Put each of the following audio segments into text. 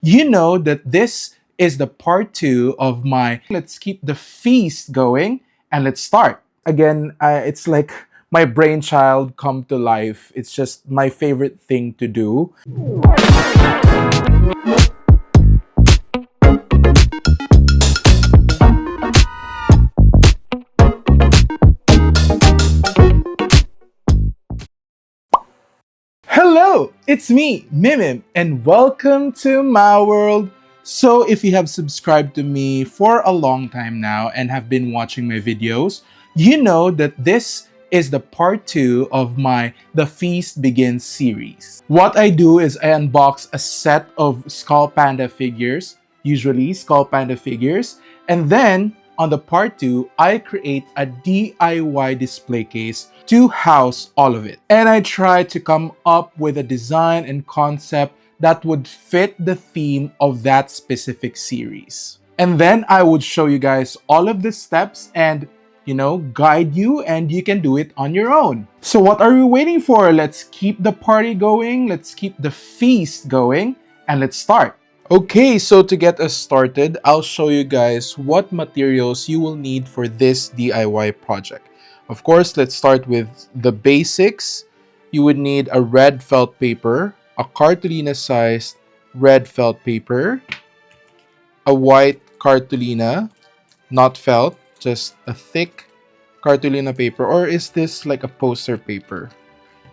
You know that this is the part two of my let's keep the feast going and let's start. Again, it's like my brainchild come to life. It's just my favorite thing to do. Hello, it's me, Mimim, and welcome to my world. So, if you have subscribed to me for a long time now and have been watching my videos, you know that this is the part two of my The Feast Begins series. What I do is I unbox a set of Skullpanda figures, usually Skullpanda figures, and then on the part two, I create a DIY display case to house all of it. And I try to come up with a design and concept that would fit the theme of that specific series. And then I would show you guys all of the steps and guide you, and you can do it on your own. So what are we waiting for? Let's keep the party going, let's keep the feast going, and let's start. Okay, so to get us started, I'll show you guys what materials you will need for this DIY project. Of course, let's start with the basics. You would need a red felt paper, a cartolina-sized red felt paper, a white cartolina, not felt, just a thick cartolina paper, or is this like a poster paper?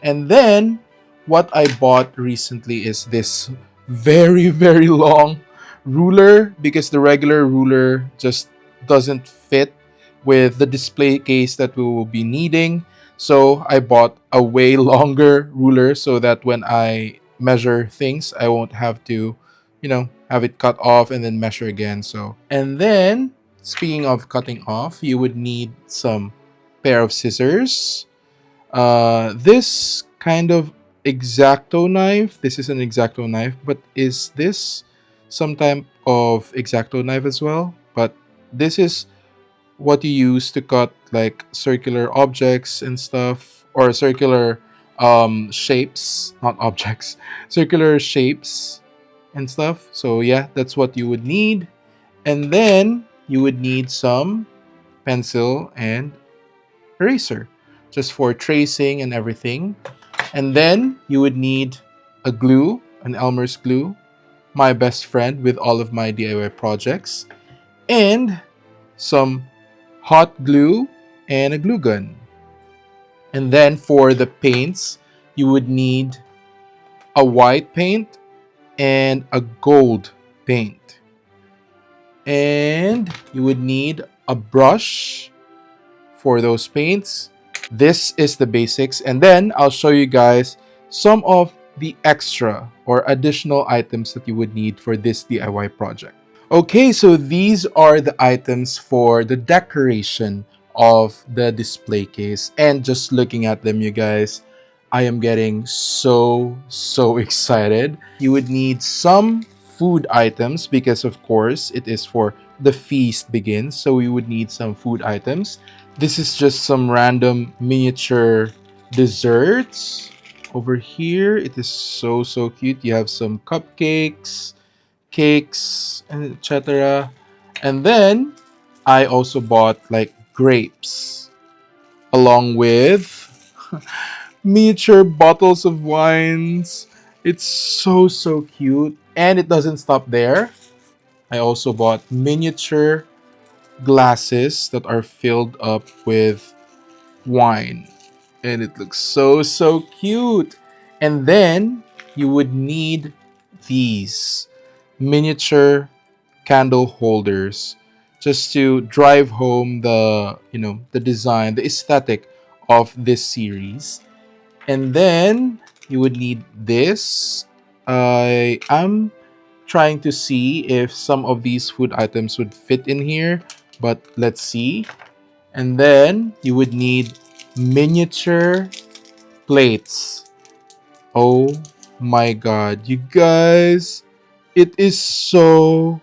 And then what I bought recently is this very long ruler, because the regular ruler just doesn't fit with the display case that we will be needing. So I bought a way longer ruler so that when I measure things, I won't have to, have it cut off and then measure again. And then speaking of cutting off, you would need some pair of scissors. This kind of X-Acto knife. This is an X-Acto knife, but is this some type of X-Acto knife as well? But this is what you use to cut like circular objects and stuff, or circular shapes, not objects, circular shapes and stuff. So yeah, that's what you would need. And then you would need some pencil and eraser just for tracing and everything. And then you would need a glue, an Elmer's glue, my best friend with all of my DIY projects, and some hot glue and a glue gun. And then for the paints, you would need a white paint and a gold paint. And you would need a brush for those paints. This is the basics, and then I'll show you guys some of the extra or additional items that you would need for this DIY project. Okay, so these are the items for the decoration of the display case, and just looking at them, you guys, I am getting so excited. You would need some food items because of course it is for the feast begins, so we would need some food items. This is just some random miniature desserts. Over here, it is so cute. You have some cupcakes, cakes, and etc. And then I also bought like grapes along with miniature bottles of wines. It's so cute. And it doesn't stop there. I also bought miniature glasses that are filled up with wine, and it looks so cute. And then you would need these miniature candle holders just to drive home the design, the aesthetic of this series. And then you would need this. I am trying to see if some of these food items would fit in here, but let's see. And then you would need miniature plates. Oh my god, you guys, it is so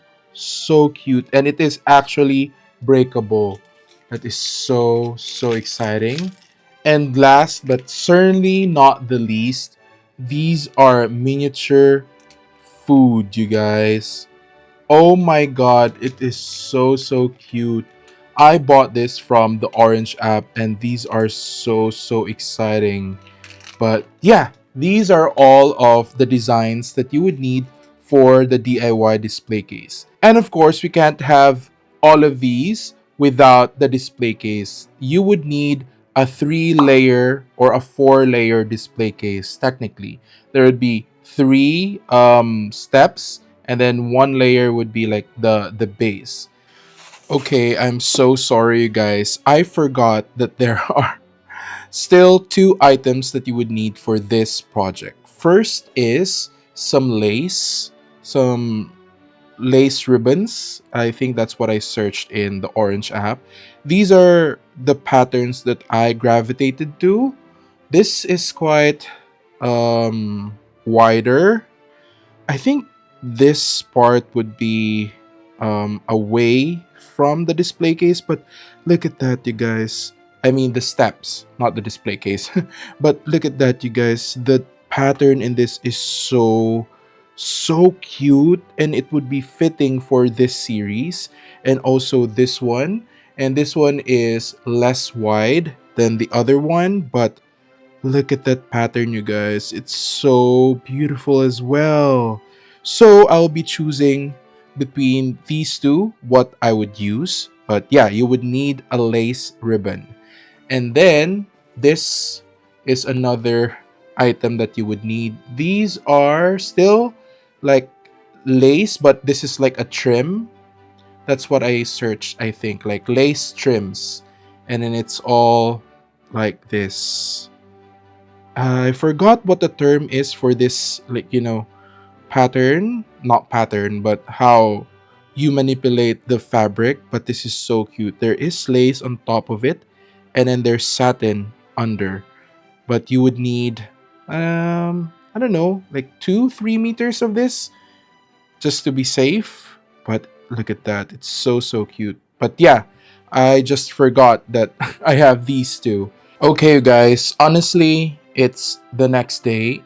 cute, and it is actually breakable. That is so exciting. And last but certainly not the least, these are miniature food, you guys. Oh my god, it is so cute. I bought this from the Orange app and these are so exciting. But yeah, these are all of the designs that you would need for the DIY display case. And of course, we can't have all of these without the display case. You would need a 3-layer or a 4-layer display case, technically. There would be 3 steps, and then 1 layer would be like the base. Okay, I'm so sorry, guys. I forgot that there are still 2 items that you would need for this project. First is some lace ribbons. I think that's what I searched in the Orange app. These are the patterns that I gravitated to. This is quite wider. I think this part would be away from the display case, but look at that, you guys. I mean the steps, not the display case. But look at that, you guys. The pattern in this is so cute, and it would be fitting for this series and also this one. And this one is less wide than the other one, but look at that pattern, you guys. It's so beautiful as well. So I'll be choosing between these two what I would use. But yeah, you would need a lace ribbon. And then this is another item that you would need. These are still like lace, but this is like a trim. That's what I searched, I think, like lace trims. And then it's all like this. I forgot what the term is for this, like, pattern. Not pattern, but how you manipulate the fabric. But this is so cute. There is lace on top of it, and then there's satin under. But you would need, I don't know, like 2-3 meters of this just to be safe. But look at that. It's so cute. But yeah, I just forgot that I have these two. Okay, guys, honestly, it's the next day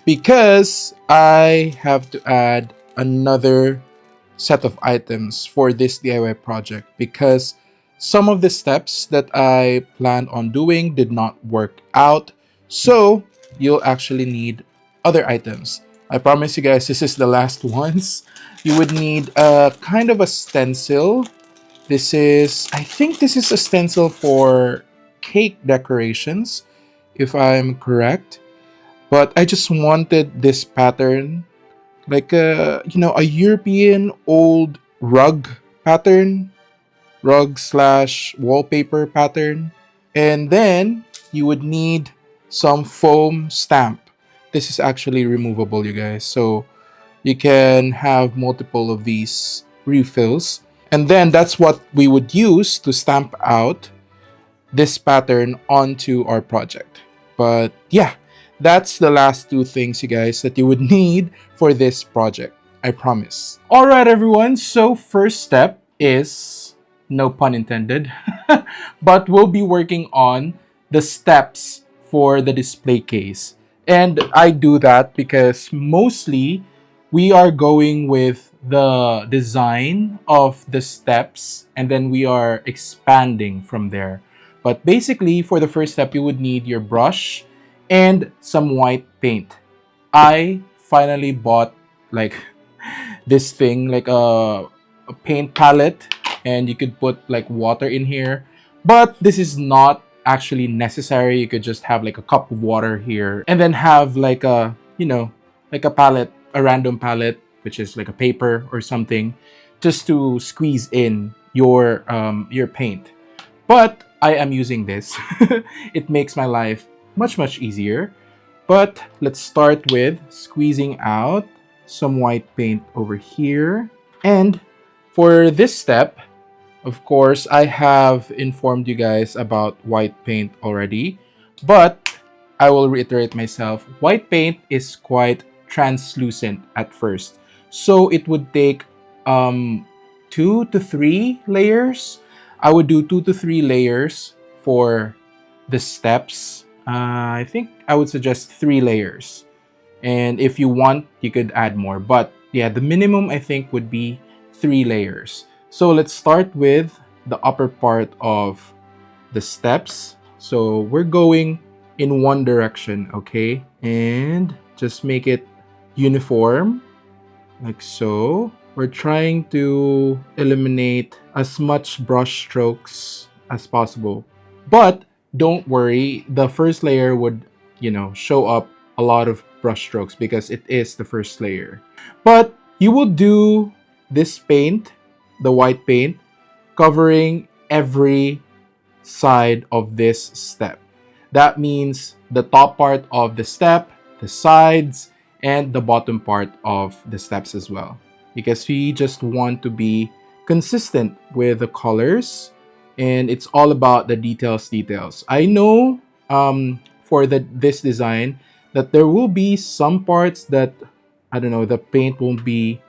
because I have to add another set of items for this DIY project because some of the steps that I planned on doing did not work out. So you'll actually need other items. I promise you guys, this is the last ones. You would need a kind of a stencil. I think this is a stencil for cake decorations, if I'm correct. But I just wanted this pattern, like a European old rug pattern, rug slash wallpaper pattern. And then you would need some foam stamp. This is actually removable, you guys. So you can have multiple of these refills. And then that's what we would use to stamp out this pattern onto our project. But yeah, that's the last 2 things, you guys, that you would need for this project. I promise. All right, everyone. So first step is, no pun intended, but we'll be working on the steps for the display case. And I do that because mostly we are going with the design of the steps and then we are expanding from there. But basically, for the first step, you would need your brush and some white paint. I finally bought like this thing, like a paint palette, and you could put like water in here. But this is not actually necessary. You could just have like a cup of water here and then have like like a palette, a random palette, which is like a paper or something, just to squeeze in your paint. But I am using this. It makes my life much easier. But let's start with squeezing out some white paint over here. And for this step, of course, I have informed you guys about white paint already, but I will reiterate myself. White paint is quite translucent at first. So it would take 2 to 3 layers. I would do 2 to 3 layers for the steps. I think I would suggest 3 layers. And if you want, you could add more. But yeah, the minimum I think would be 3 layers. So let's start with the upper part of the steps. So we're going in one direction, okay? And just make it uniform, like so. We're trying to eliminate as much brush strokes as possible. But don't worry, the first layer would, show up a lot of brush strokes because it is the first layer. But you will do this paint, the white paint, covering every side of this step. That means the top part of the step, the sides, and the bottom part of the steps as well. Because we just want to be consistent with the colors, and it's all about the details. I know for this design that there will be some parts that, I don't know, the paint won't be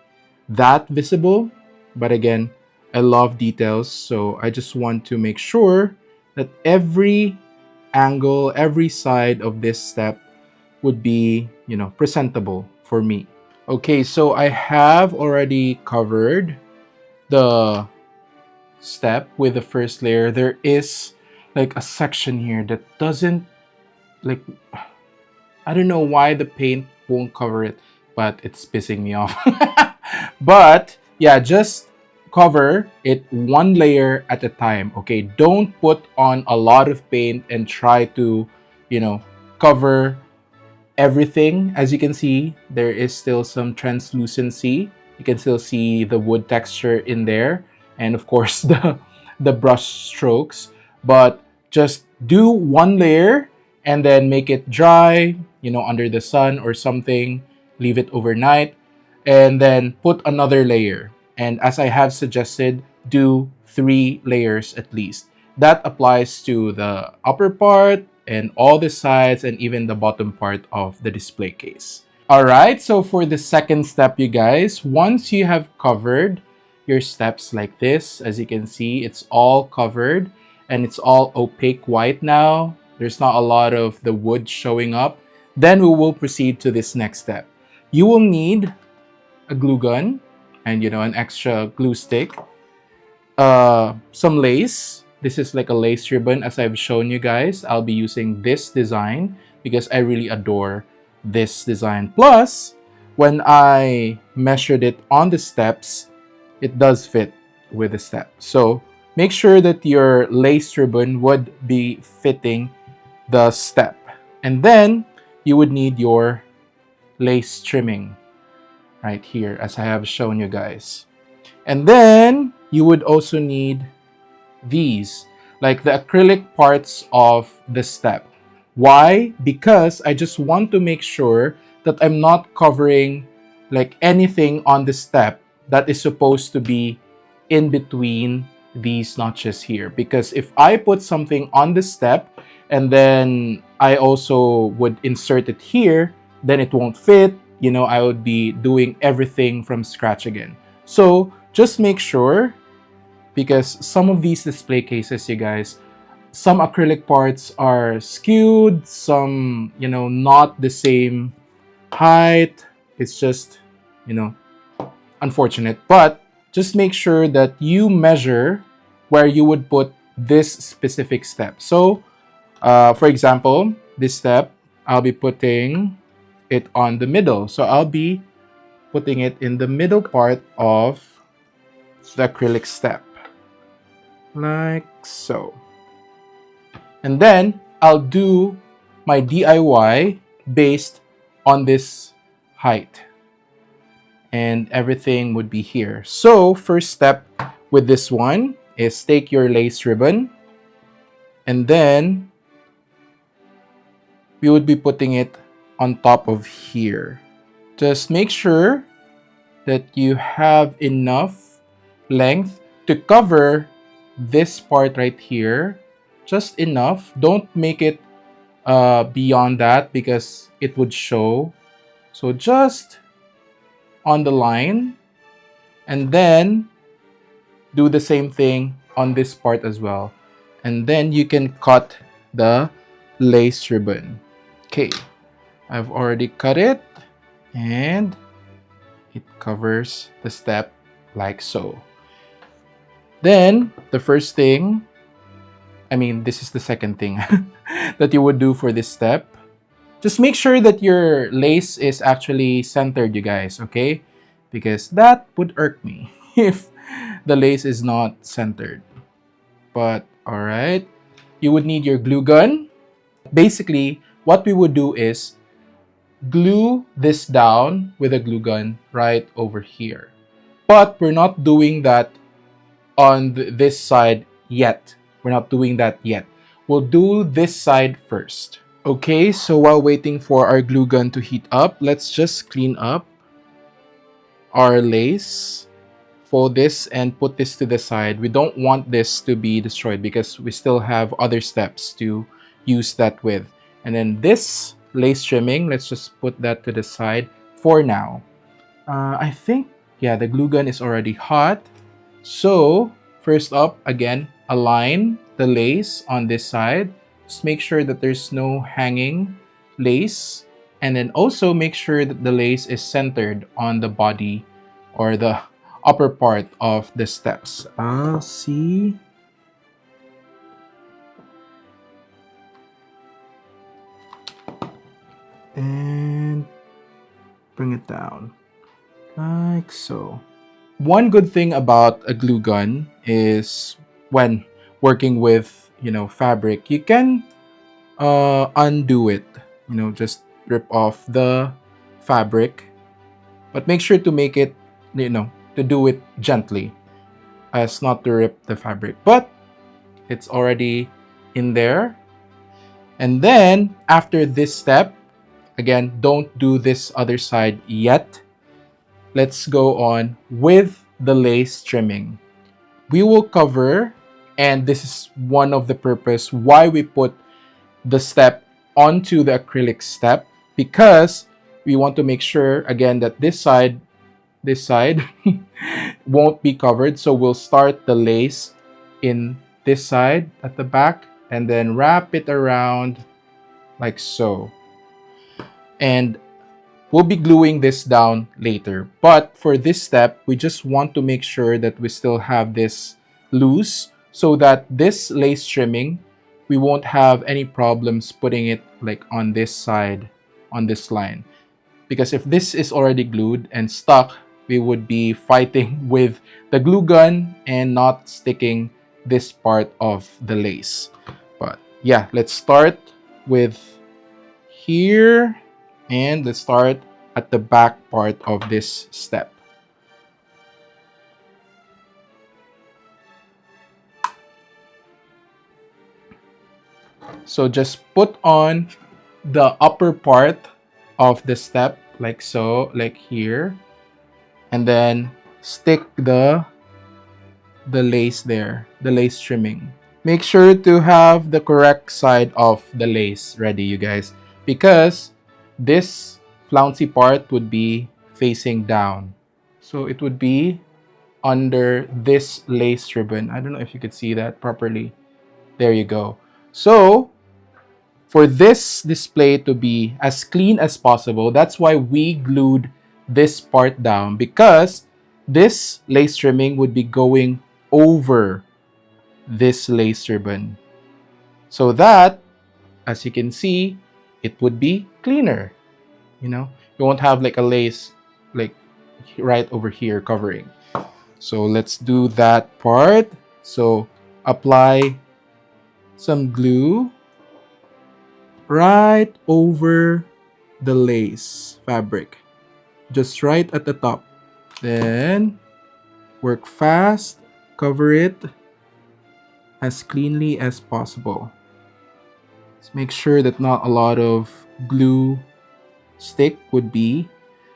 that visible. But again, I love details, so I just want to make sure that every angle, every side of this step would be, presentable for me. Okay, so I have already covered the step with the first layer. There is like a section here that doesn't, like, I don't know why the paint won't cover it, but it's pissing me off. But yeah, just cover it one layer at a time, okay? Don't put on a lot of paint and try to, cover everything. As you can see, there is still some translucency. You can still see the wood texture in there, and of course the brush strokes. But just do one layer and then make it dry, under the sun or something. Leave it overnight, and then put another layer. And as I have suggested, do 3 layers at least. That applies to the upper part and all the sides and even the bottom part of the display case. All right, so for the second step, you guys, once you have covered your steps like this, as you can see, it's all covered and it's all opaque white now. There's not a lot of the wood showing up. Then we will proceed to this next step. You will need a glue gun and, an extra glue stick, some lace. This is like a lace ribbon, as I've shown you guys. I'll be using this design because I really adore this design. Plus, when I measured it on the steps, it does fit with the step. So make sure that your lace ribbon would be fitting the step. And then you would need your lace trimming right here, as I have shown you guys. And then you would also need these, like the acrylic parts of the step. Why? Because I just want to make sure that I'm not covering like anything on the step that is supposed to be in between these notches here. Because if I put something on the step and then I also would insert it here, then it won't fit. I would be doing everything from scratch again. So just make sure, because some of these display cases, you guys, some acrylic parts are skewed, some, not the same height. It's just, unfortunate. But just make sure that you measure where you would put this specific step. So, for example, this step, I'll be putting it on the middle. So I'll be putting it in the middle part of the acrylic step, like so. And then I'll do my DIY based on this height, and everything would be here. So first step with this one is take your lace ribbon, and then we would be putting it on top of here. Just make sure that you have enough length to cover this part right here. Just enough. Don't make it beyond that because it would show. So just on the line, and then do the same thing on this part as well. And then you can cut the lace ribbon. Okay. I've already cut it, and it covers the step like so. Then the first thing, this is the second thing that you would do for this step. Just make sure that your lace is actually centered, you guys, okay? Because that would irk me if the lace is not centered. But all right, you would need your glue gun. Basically, what we would do is glue this down with a glue gun right over here. But we're not doing that on this side yet. We're not doing that yet. We'll do this side first. Okay, so while waiting for our glue gun to heat up, let's just clean up our lace. Fold this and put this to the side. We don't want this to be destroyed because we still have other steps to use that with. And then this lace trimming, let's just put that to the side for now. I think, yeah, the glue gun is already hot. So first up, again, align the lace on this side. Just make sure that there's no hanging lace. And then also make sure that the lace is centered on the body or the upper part of the steps. See. And bring it down like so. One good thing about a glue gun is when working with, fabric, you can undo it. Just rip off the fabric, but make sure to make it, to do it gently as not to rip the fabric. But it's already in there. And then after this step, again, don't do this other side yet. Let's go on with the lace trimming. We will cover, and this is one of the purpose why we put the step onto the acrylic step, because we want to make sure, again, that this side won't be covered. So we'll start the lace in this side at the back and then wrap it around like so. And we'll be gluing this down later. But for this step, we just want to make sure that we still have this loose so that this lace trimming, we won't have any problems putting it like on this side, on this line. Because if this is already glued and stuck, we would be fighting with the glue gun and not sticking this part of the lace. But yeah, let's start with here, and let's start at the back part of this step. So just put on the upper part of the step like so, like here, and then stick the lace there, the lace trimming. Make sure to have the correct side of the lace ready, you guys, because this flouncy part would be facing down. So it would be under this lace ribbon. I don't know if you could see that properly. There you go. So for this display to be as clean as possible, that's why we glued this part down, because this lace trimming would be going over this lace ribbon, so that, as you can see, it would be cleaner. You won't have like a lace like right over here covering. So let's do that part. So apply some glue right over the lace fabric, just right at the top. Then work fast, cover it as cleanly as possible. Let's make sure that not a lot of glue stick would be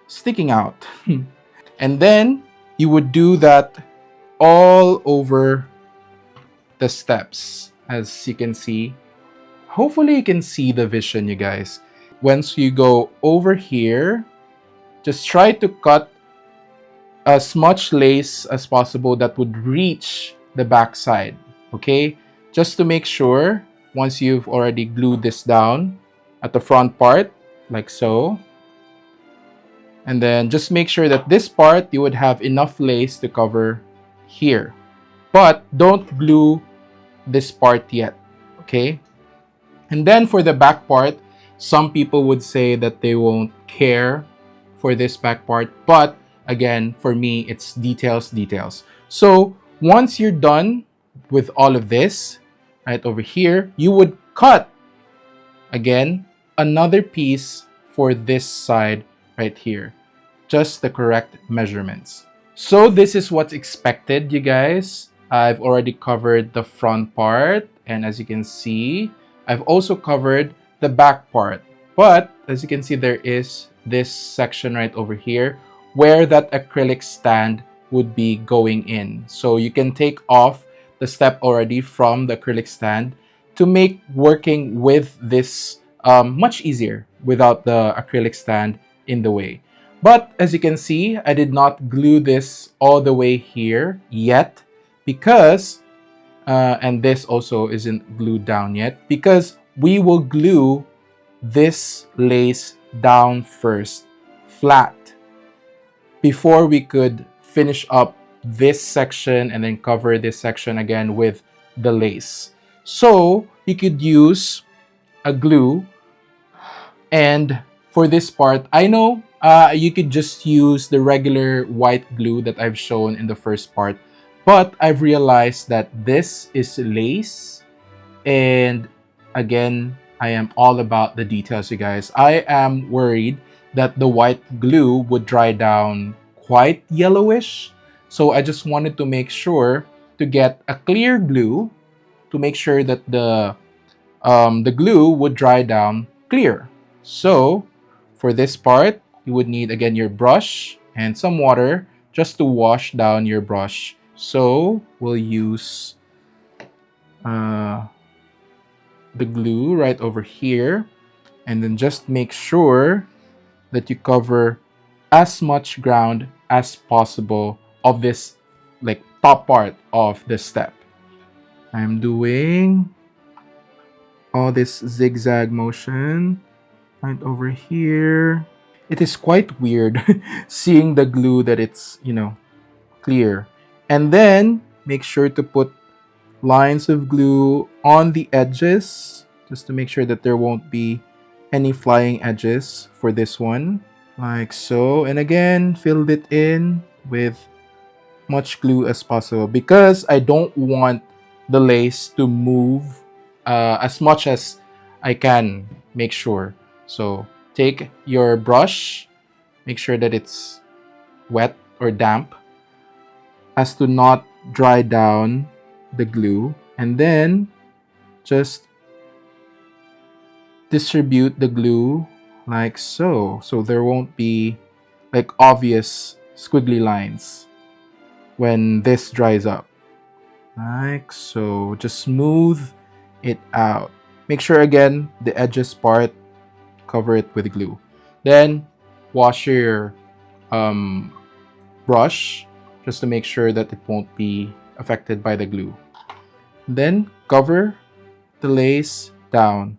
sticking out. And then you would do that all over the steps, as you can see. Hopefully you can see the vision, you guys. Once you go over here, just try to cut as much lace as possible that would reach the back side, okay? Just to make sure, once you've already glued this down at the front part, like so. And then just make sure that this part, you would have enough lace to cover here. But don't glue this part yet, okay? And then for the back part, some people would say that they won't care for this back part. But again, for me, it's details, details. So once you're done with all of this, right over here, you would cut, again, another piece for this side right here. Just the correct measurements. So this is what's expected, you guys. I've already covered the front part, and as you can see, I've also covered the back part. But as you can see, there is this section right over here where that acrylic stand would be going in. So you can take off the step already from the acrylic stand to make working with this much easier without the acrylic stand in the way. But as you can see, I did not glue this all the way here yet because, and this also isn't glued down yet, because we will glue this lace down first, flat, before we could finish up this section and then cover this section again with the lace. So you could use a glue, and for this part, I know you could just use the regular white glue that I've shown in the first part, but I've realized that this is lace, and again, I am all about the details, you guys. I am worried that the white glue would dry down quite yellowish, so I just wanted to make sure to get a clear glue to make sure that the glue would dry down clear. So for this part, you would need again your brush and some water just to wash down your brush. So we'll use the glue right over here, and then just make sure that you cover as much ground as possible of this like top part of the step. I'm doing all this zigzag motion right over here. It is quite weird seeing the glue that it's, you know, clear. And then make sure to put lines of glue on the edges just to make sure that there won't be any flying edges for this one, like so. And again, fill it in with much glue as possible because I don't want the lace to move as much as I can make sure. So take your brush, make sure that it's wet or damp as to not dry down the glue, and then just distribute the glue like so. So there won't be like obvious squiggly lines when this dries up. Like so. Just smooth it out. Make sure again the edges part, cover it with glue. Then wash your brush just to make sure that it won't be affected by the glue. Then cover the lace down.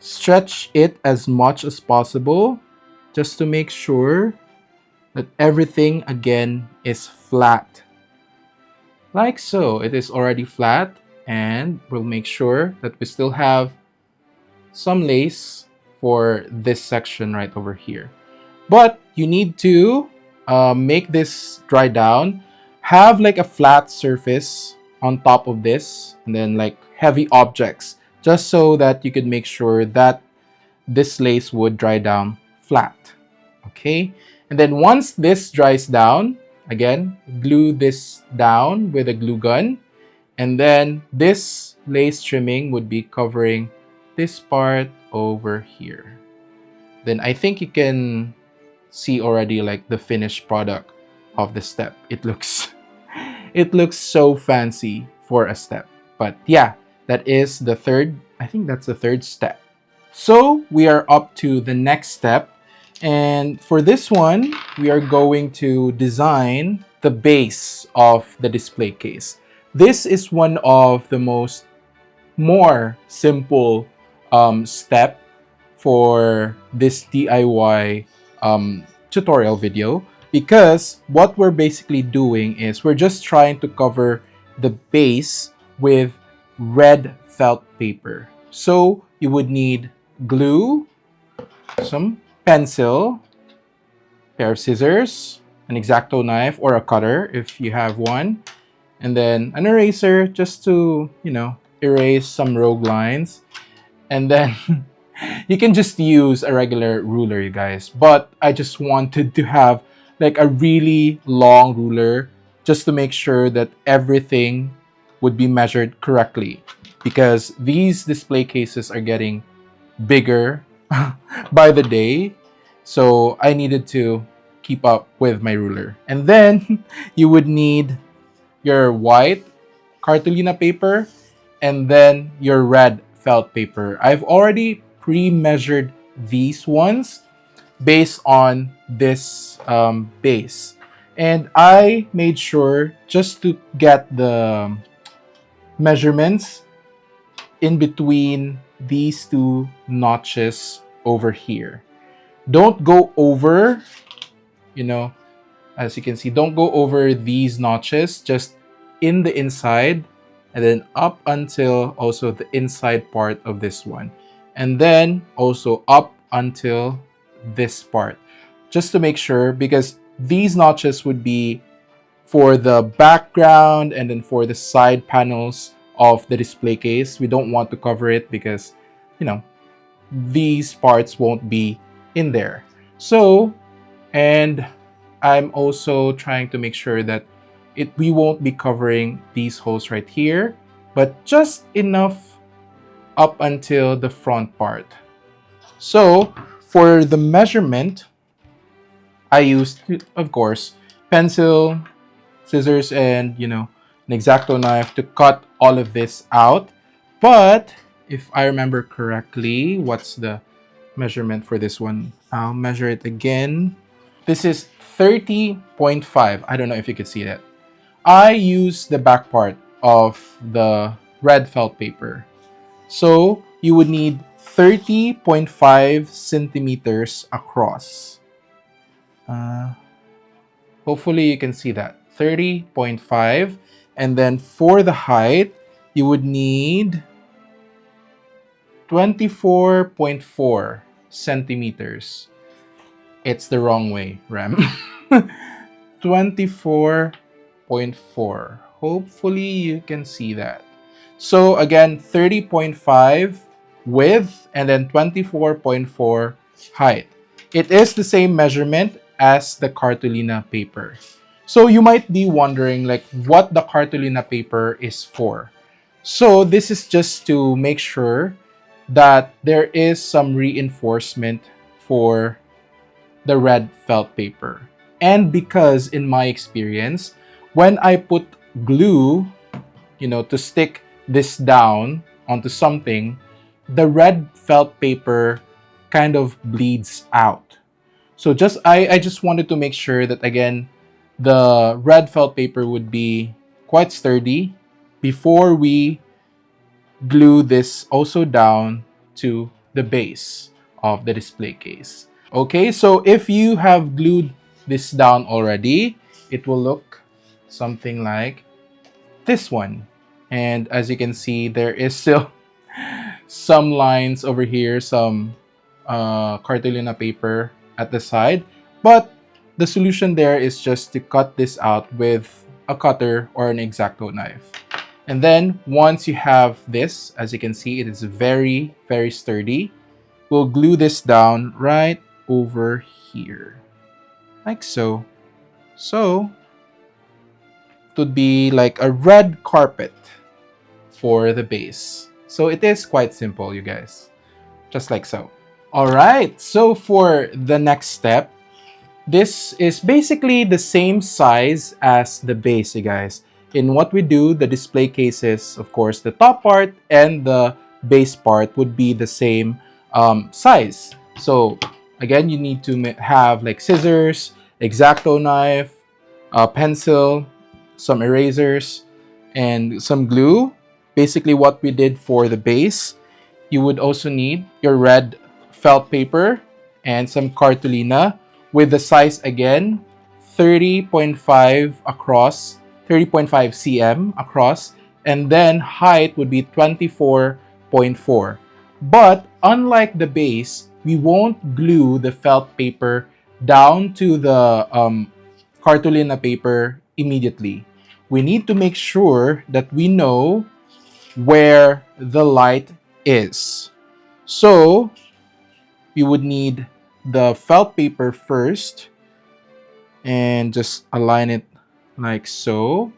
Stretch it as much as possible just to make sure that everything again is flat. Like so. It is already flat, and we'll make sure that we still have some lace for this section right over here. But you need to make this dry down. Have like a flat surface on top of this, and then like heavy objects, just so that you could make sure that this lace would dry down flat. Okay, and then once this dries down, again, glue this down with a glue gun, and then this lace trimming would be covering this part over here. Then I think you can see already like the finished product of the step. It looks so fancy for a step. But yeah, that is the third, I think that's the third step. So we are up to the next step, and for this one we are going to design the base of the display case. This is one of the more simple step for this DIY tutorial video, because what we're basically doing is we're just trying to cover the base with red felt paper. So you would need glue, some pencil, pair of scissors, an X-Acto knife or a cutter if you have one, and then an eraser just to, erase some rogue lines. And then you can just use a regular ruler, you guys. But I just wanted to have like a really long ruler just to make sure that everything would be measured correctly, because these display cases are getting bigger by the day. So I needed to keep up with my ruler. And then you would need your white cartolina paper and then your red felt paper. I've already pre-measured these ones based on this base. And I made sure just to get the measurements in between these two notches over here. Don't go over, as you can see, don't go over these notches, just in the inside and then up until also the inside part of this one. And then also up until this part, just to make sure, because these notches would be for the background and then for the side panels of the display case. We don't want to cover it because, these parts won't be in there. So, and I'm also trying to make sure that we won't be covering these holes right here, but just enough up until the front part. So for the measurement, I used, of course, pencil, scissors, and an X-Acto knife to cut all of this out. But if I remember correctly, what's the measurement for this one? I'll measure it again. This is 30.5. I don't know if you could see that. I use the back part of the red felt paper. So you would need 30.5 centimeters across. Hopefully you can see that. 30.5. And then for the height, you would need 24.4 centimeters. It's the wrong way, Ram. 24.4. Hopefully you can see that. So again, 30.5 width and then 24.4 height. It is the same measurement as the cartolina paper. So you might be wondering like what the cartolina paper is for. So this is just to make sure that there is some reinforcement for the red felt paper. And because in my experience, when I put glue, to stick this down onto something, the red felt paper kind of bleeds out. So I just wanted to make sure that again, the red felt paper would be quite sturdy before we glue this also down to the base of the display case. Okay, so if you have glued this down already, it will look something like this one. And as you can see, there is still some lines over here, some cartolina paper at the side. But the solution there is just to cut this out with a cutter or an X-Acto knife. And then once you have this, as you can see, it is very, very sturdy. We'll glue this down right over here, like so. So it would be like a red carpet for the base. So it is quite simple, you guys, just like so. All right, so for the next step, this is basically the same size as the base, you guys. In what we do, the display cases, of course, the top part and the base part would be the same size. So again, you need to have like scissors, X-Acto knife, a pencil, some erasers, and some glue. Basically what we did for the base. You would also need your red felt paper and some cartolina with the size again 30.5 across, 30.5 cm across, and then height would be 24.4. But unlike the base, we won't glue the felt paper down to the cartolina paper immediately. We need to make sure that we know where the light is. So we would need the felt paper first and just align it like so.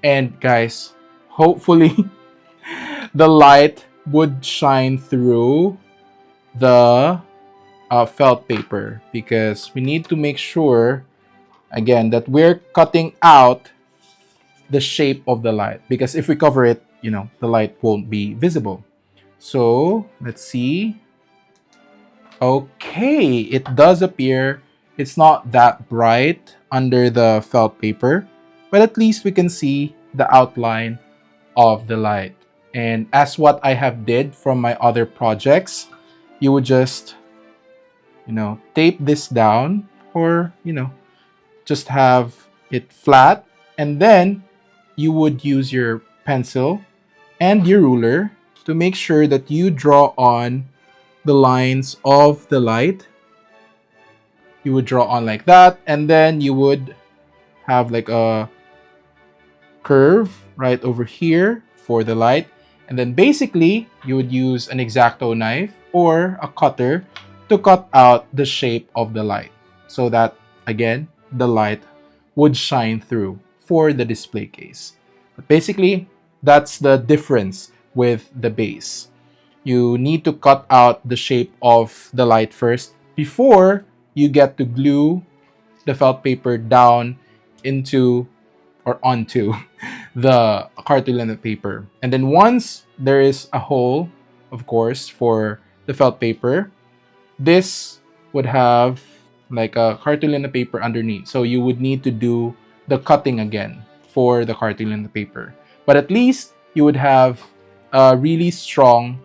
And guys, hopefully the light would shine through the felt paper, because we need to make sure again that we're cutting out the shape of the light, because if we cover it, the light won't be visible. So let's see. Okay, it does appear it's not that bright under the felt paper, but at least we can see the outline of the light. And as what I have did from my other projects, you would just tape this down, or just have it flat, and then you would use your pencil and your ruler to make sure that you draw on the lines of the light. You would draw on like that, and then you would have like a curve right over here for the light, and then basically you would use an X-Acto knife or a cutter to cut out the shape of the light, so that again the light would shine through for the display case. But basically that's the difference with the base. You need to cut out the shape of the light first before you get to glue the felt paper down into or onto the cartolina paper. And then once there is a hole, of course, for the felt paper, this would have like a cartolina paper underneath. So you would need to do the cutting again for the cartolina paper. But at least you would have a really strong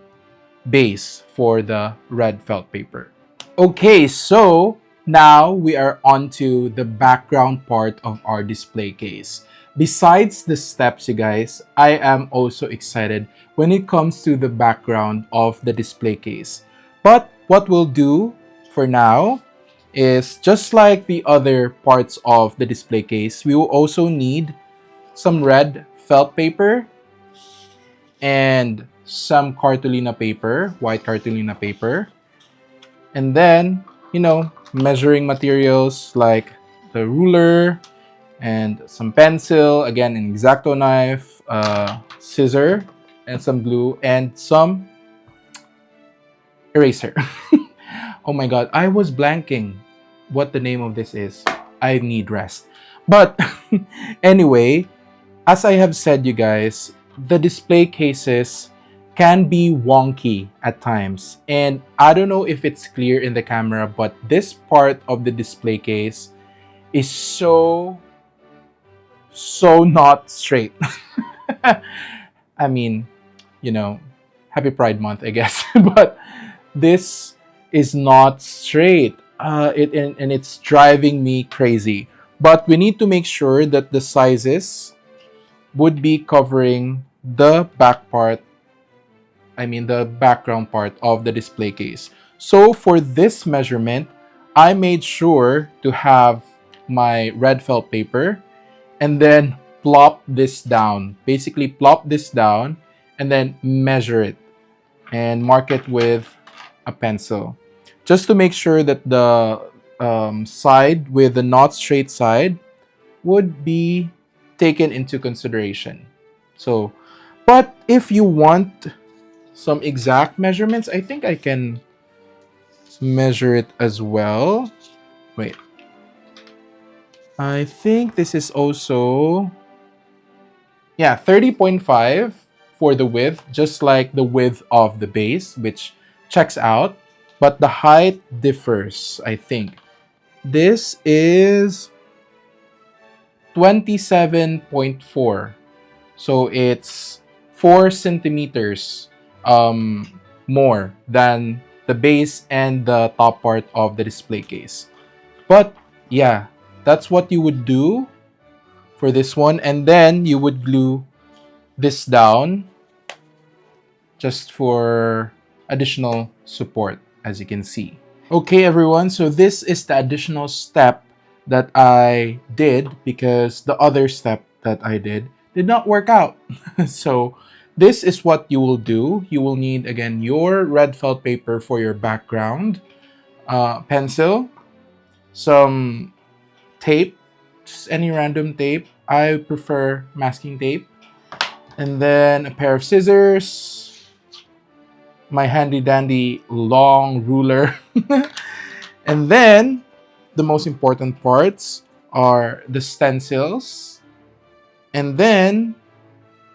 base for the red felt paper. Okay, so now we are onto the background part of our display case. Besides the steps, you guys, I am also excited when it comes to the background of the display case. But what we'll do for now is, just like the other parts of the display case, we will also need some red felt paper and some cartolina paper, white cartolina paper, and then measuring materials like the ruler and some pencil, again an X-Acto knife, scissor, and some glue and some eraser. Oh my god, I was blanking what the name of this is. I need rest. But anyway, as I have said, you guys, the display cases can be wonky at times, and I don't know if it's clear in the camera, but this part of the display case is so not straight. I mean, happy Pride Month, I guess. But this is not straight, and it's driving me crazy. But we need to make sure that the sizes would be covering the back part, the background part of the display case. So for this measurement, I made sure to have my red felt paper and then plop this down. Basically plop this down and then measure it and mark it with a pencil, just to make sure that the side with the not straight side would be taken into consideration. So, but if you want some exact measurements, I think I can measure it as well. Wait, I think this is also 30.5 for the width, just like the width of the base, which checks out, but the height differs. I think this is 27.4, so it's 4 centimeters more than the base and the top part of the display case. But yeah, that's what you would do for this one. And then you would glue this down just for additional support, as you can see. Okay, everyone, so this is the additional step that I did because the other step that I did not work out. So this is what you will do. You will need, again, your red felt paper for your background, pencil, some tape, just any random tape. I prefer masking tape. And then a pair of scissors, my handy dandy long ruler. And then the most important parts are the stencils, and then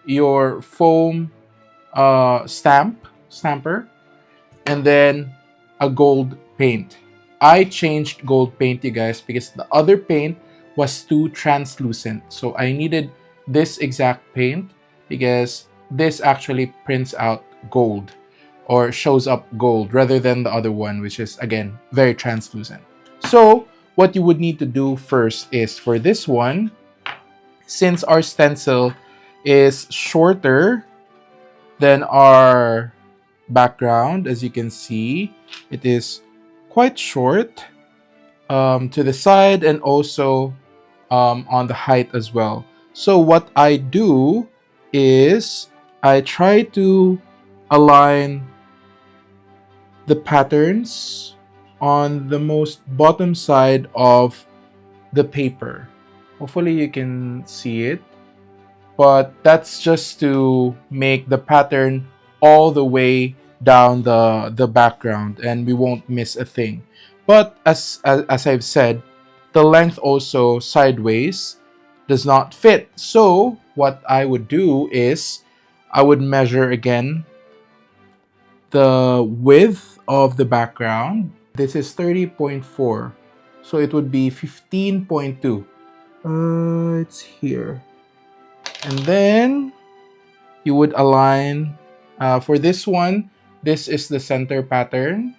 your foam stamper, and then a gold paint. I changed gold paint, you guys, because the other paint was too translucent. So I needed this exact paint because this actually prints out gold or shows up gold rather than the other one, which is, again, very translucent. So what you would need to do first is, for this one, since our stencil is shorter than our background, as you can see, it is quite short to the side and also on the height as well. So what I do is I try to align the patterns on the most bottom side of the paper. Hopefully you can see it, but that's just to make the pattern all the way down the background and we won't miss a thing. But as I've said, the length also sideways does not fit. So what I would do is I would measure again the width of the background. This is 30.4, so it would be 15.2. It's here. And then you would align for this one. This is the center pattern.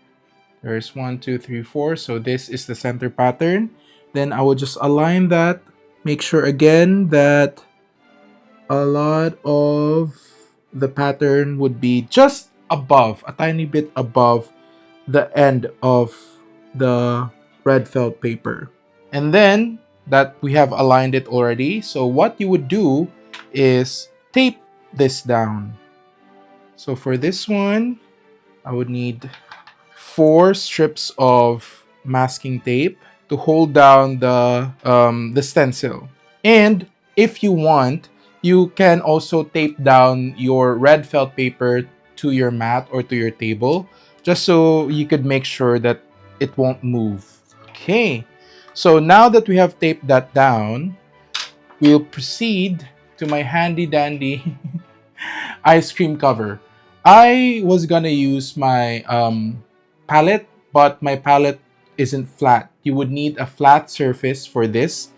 There's 1, 2, 3, 4. So this is the center pattern. Then I would just align that. Make sure again that a lot of the pattern would be just above, a tiny bit above the end of the red felt paper. And then that we have aligned it already, so what you would do is tape this down. So for this one, I would need 4 strips of masking tape to hold down the stencil. And if you want, you can also tape down your red felt paper to your mat or to your table, just so you could make sure that it won't move. Okay, so now that we have taped that down, we'll proceed to my handy dandy ice cream cover. I was gonna use my palette, but my palette isn't flat. You would need a flat surface for this,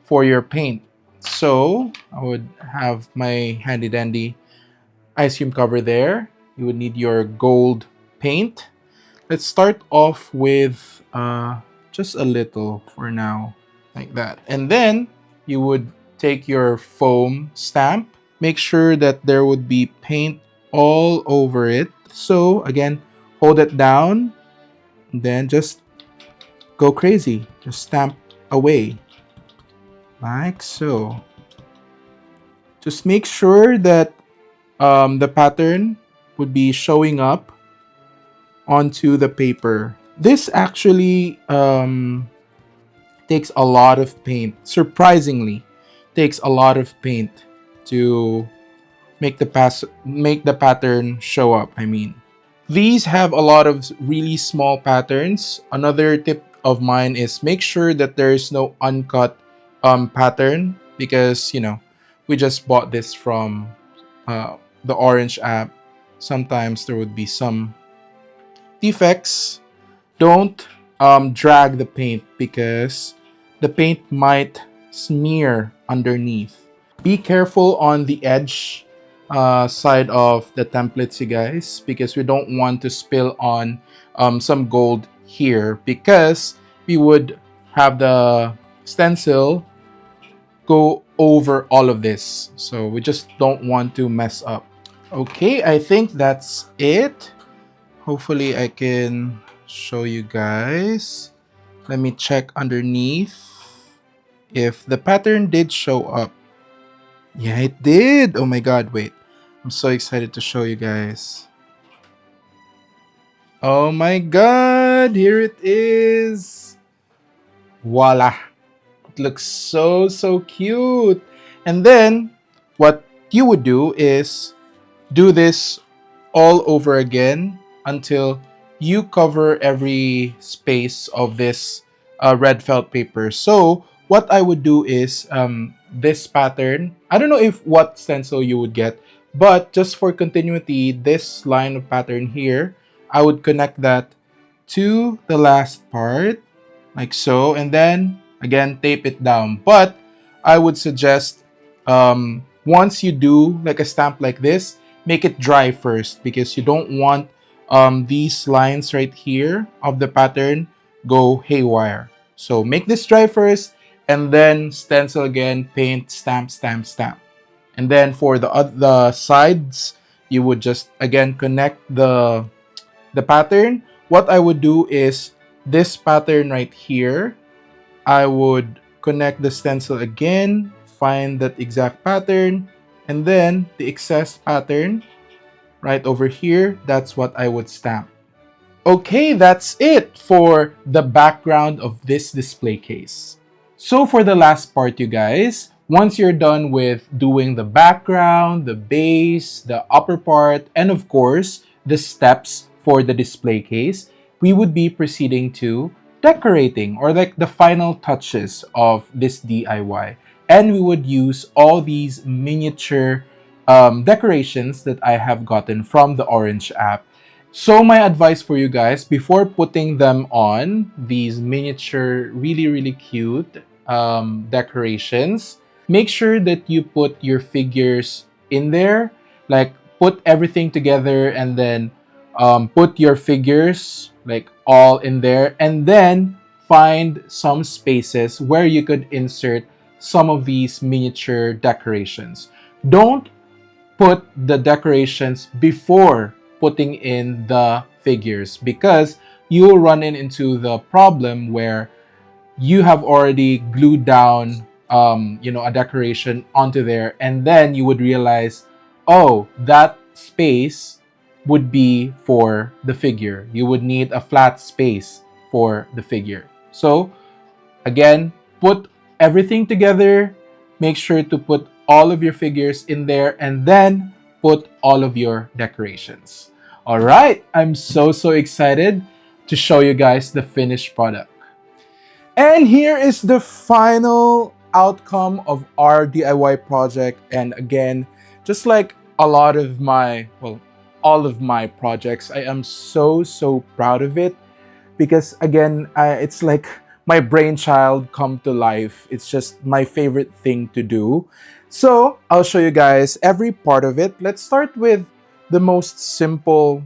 for your paint. So I would have my handy dandy ice cream cover there. You would need your gold paint. Let's start off with just a little for now, like that. And then you would take your foam stamp. Make sure that there would be paint all over it. So again, hold it down, and then just go crazy. Just stamp away, like so. Just make sure that the pattern would be showing up onto the paper. This actually takes a lot of paint. Surprisingly, takes a lot of paint to make the pattern show up. I mean, these have a lot of really small patterns. Another tip of mine is make sure that there is no uncut pattern, because we just bought this from the Orange app. Sometimes there would be some defects. Don't drag the paint because the paint might smear underneath. Be careful on the edge side of the templates, you guys, because we don't want to spill on some gold here because we would have the stencil go over all of this. So we just don't want to mess up. Okay, I think that's it. Hopefully I can show you guys. Let me check underneath if the pattern did show up. Yeah, it did. Oh my god, wait. I'm so excited to show you guys. Oh my god, here it is. Voila. It looks so cute. And then what you would do is do this all over again until you cover every space of this red felt paper. So what I would do is this pattern, I don't know if what stencil you would get, but just for continuity, this line of pattern here, I would connect that to the last part like so, and then again tape it down. But I would suggest once you do like a stamp like this, make it dry first because you don't want these lines right here of the pattern go haywire. So make this dry first and then stencil again, paint, stamp, stamp, stamp. And then for the sides, you would just again connect the pattern. What I would do is this pattern right here, I would connect the stencil again, find that exact pattern, and then the excess pattern right over here, that's what I would stamp. Okay, that's it for the background of this display case. So for the last part, you guys, once you're done with doing the background, the base, the upper part, and of course, the steps for the display case, we would be proceeding to decorating or like the final touches of this DIY. And we would use all these miniature decorations that I have gotten from the Orange app. So my advice for you guys, before putting them on, these miniature, really cute decorations, make sure that you put your figures in there. Like put everything together and then put your figures like all in there, and then find some spaces where you could insert some of these miniature decorations. Don't put the decorations before putting in the figures because you'll run into the problem where you have already glued down a decoration onto there, and then you would realize, oh, that space would be for the figure. You would need a flat space for the figure. So again, put everything together, make sure to put all of your figures in there, and then put all of your decorations. All right, I'm so excited to show you guys the finished product. And here is the final outcome of our DIY project. And again, just like a lot of my, well, all of my projects, I am so proud of it because again, it's like my brainchild come to life. It's just my favorite thing to do. So I'll show you guys every part of it. Let's start with the most simple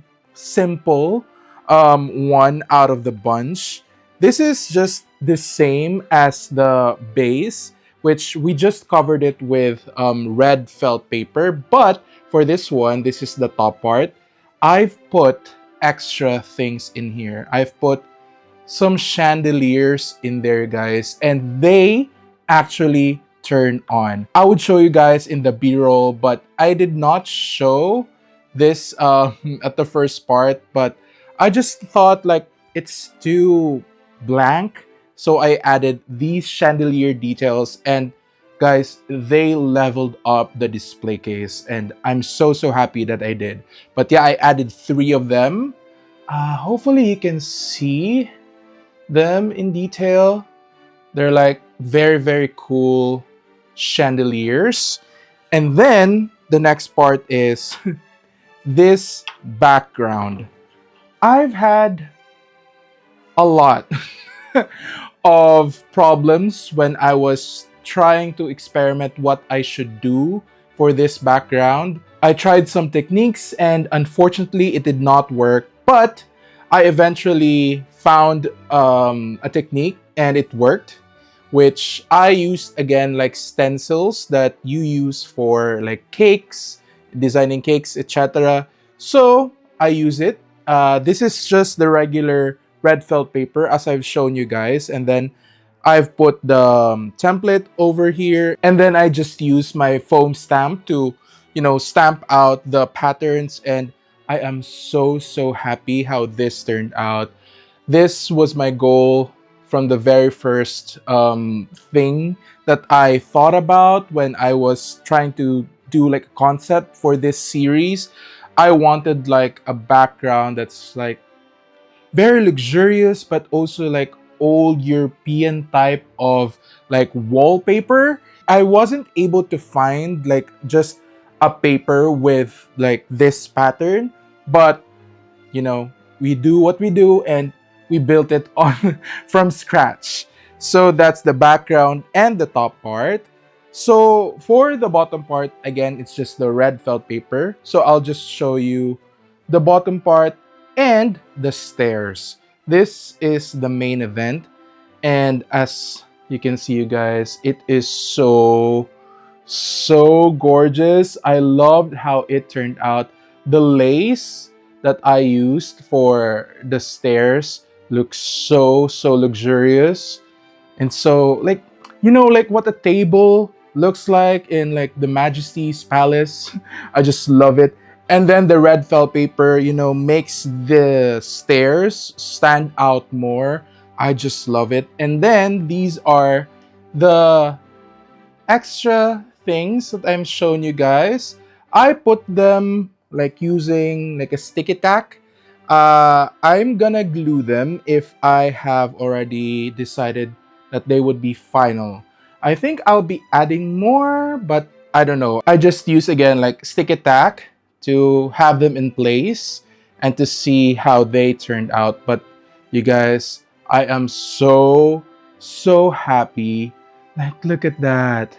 one out of the bunch. This is just the same as the base, which we just covered it with red felt paper. But for this one, this is the top part. I've put extra things in here. I've put some chandeliers in there, guys, and they actually turn on. I would show you guys in the B-roll, but I did not show this at the first part, but I just thought like it's too blank, so I added these chandelier details, and guys, they leveled up the display case, and I'm so happy that I did. But yeah, I added 3 of them. Hopefully you can see them in detail. They're like very cool chandeliers. And then the next part is this background. I've had a lot of problems when I was trying to experiment what I should do for this background. I tried some techniques and unfortunately it did not work, but I eventually found a technique and it worked, which I used again like stencils that you use for like cakes, designing cakes, etc. So I use it. This is just the regular red felt paper as I've shown you guys, and then I've put the template over here, and then I just use my foam stamp to, stamp out the patterns, and I am so happy how this turned out. This was my goal from the very first thing that I thought about when I was trying to do like a concept for this series. I wanted like a background that's like very luxurious, but also like old European type of like wallpaper. I wasn't able to find like just a paper with like this pattern, but we do what we do and we built it on from scratch. So that's the background and the top part. So for the bottom part, again, it's just the red felt paper. So I'll just show you the bottom part and the stairs. This is the main event. And as you can see, you guys, it is so gorgeous. I loved how it turned out. The lace that I used for the stairs looks so luxurious. And so like, like what a table looks like in like the Majesty's Palace. I just love it. And then the red felt paper, makes the stairs stand out more. I just love it. And then these are the extra things that I'm showing you guys. I put them like using like a sticky tack. I'm gonna glue them if I have already decided that they would be final. I think I'll be adding more, but I don't know. I just use again like sticky tack to have them in place and to see how they turned out. But you guys, I am so happy. Like, look at that.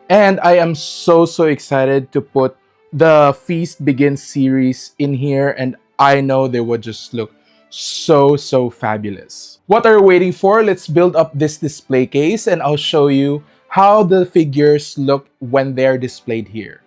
And I am so excited to put the Feast Begins series in here, and I know they would just look so fabulous. What are you waiting for? Let's build up this display case and I'll show you how the figures look when they're displayed here.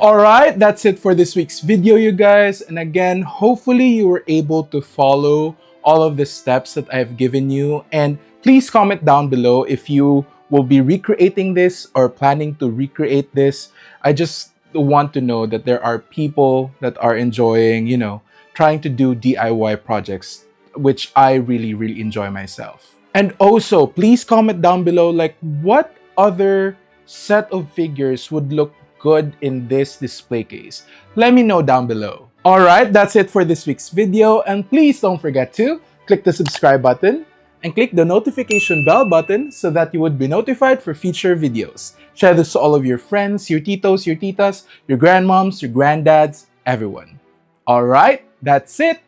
Alright, that's it for this week's video, you guys. And again, hopefully you were able to follow all of the steps that I've given you. And please comment down below if you will be recreating this or planning to recreate this. I just want to know that there are people that are enjoying, trying to do DIY projects, which I really enjoy myself. And also, please comment down below like what other set of figures would look good in this display case. Let me know down below. Alright, that's it for this week's video, and please don't forget to click the subscribe button and click the notification bell button so that you would be notified for future videos. Share this to all of your friends, your titos, your titas, your grandmoms, your granddads, everyone. Alright, that's it.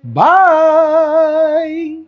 Bye!